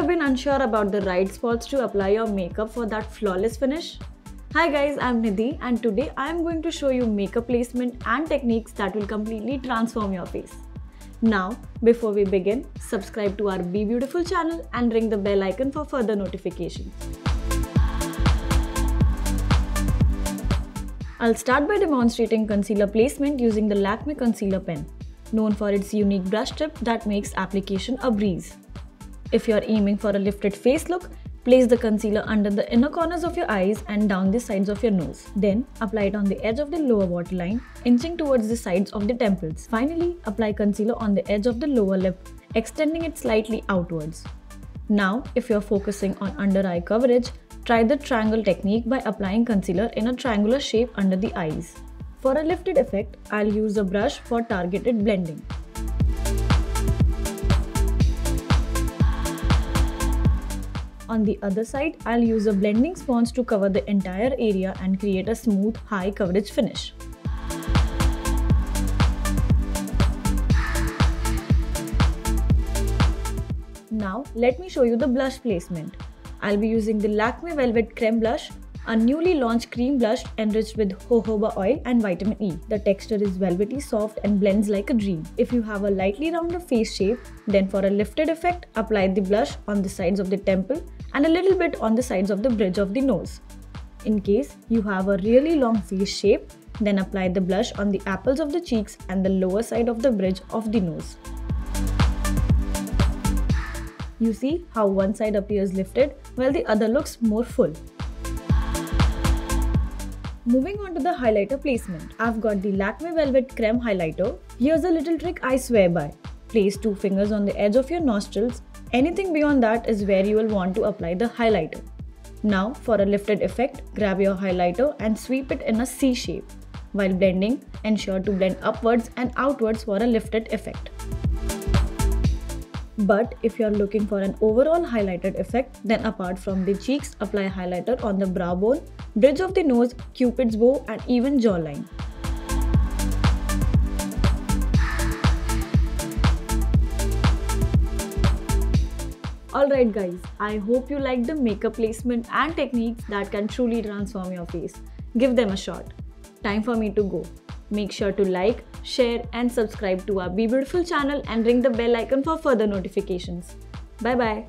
Ever been unsure about the right spots to apply your makeup for that flawless finish? Hi guys, I'm Nidhi and today I am going to show you makeup placement and techniques that will completely transform your face. Now, before we begin, subscribe to our BeBeautiful channel and ring the bell icon for further notifications. I'll start by demonstrating concealer placement using the Lakme concealer pen, known for its unique brush tip that makes application a breeze. If you're aiming for a lifted face look, place the concealer under the inner corners of your eyes and down the sides of your nose. Then, apply it on the edge of the lower waterline, inching towards the sides of the temples. Finally, apply concealer on the edge of the lower lip, extending it slightly outwards. Now, if you're focusing on under eye coverage, try the triangle technique by applying concealer in a triangular shape under the eyes. For a lifted effect, I'll use a brush for targeted blending. On the other side, I'll use a blending sponge to cover the entire area and create a smooth, high coverage finish. Now, let me show you the blush placement. I'll be using the Lakme Velvet Creme Blush, a newly launched cream blush enriched with jojoba oil and vitamin E. The texture is velvety soft and blends like a dream. If you have a lightly rounded face shape, then for a lifted effect, apply the blush on the sides of the temple and a little bit on the sides of the bridge of the nose. In case you have a really long face shape, then apply the blush on the apples of the cheeks and the lower side of the bridge of the nose. You see how one side appears lifted while the other looks more full. Moving on to the highlighter placement, I've got the Lakme Velvet Creme Highlighter. Here's a little trick I swear by. Place 2 fingers on the edge of your nostrils. Anything beyond that is where you will want to apply the highlighter. Now, for a lifted effect, grab your highlighter and sweep it in a C shape. While blending, ensure to blend upwards and outwards for a lifted effect. But if you are looking for an overall highlighted effect, then apart from the cheeks, apply highlighter on the brow bone, bridge of the nose, cupid's bow and even jawline. Alright guys, I hope you liked the makeup placement and techniques that can truly transform your face. Give them a shot. Time for me to go. Make sure to like, share and subscribe to our BeBeautiful channel and ring the bell icon for further notifications. Bye bye.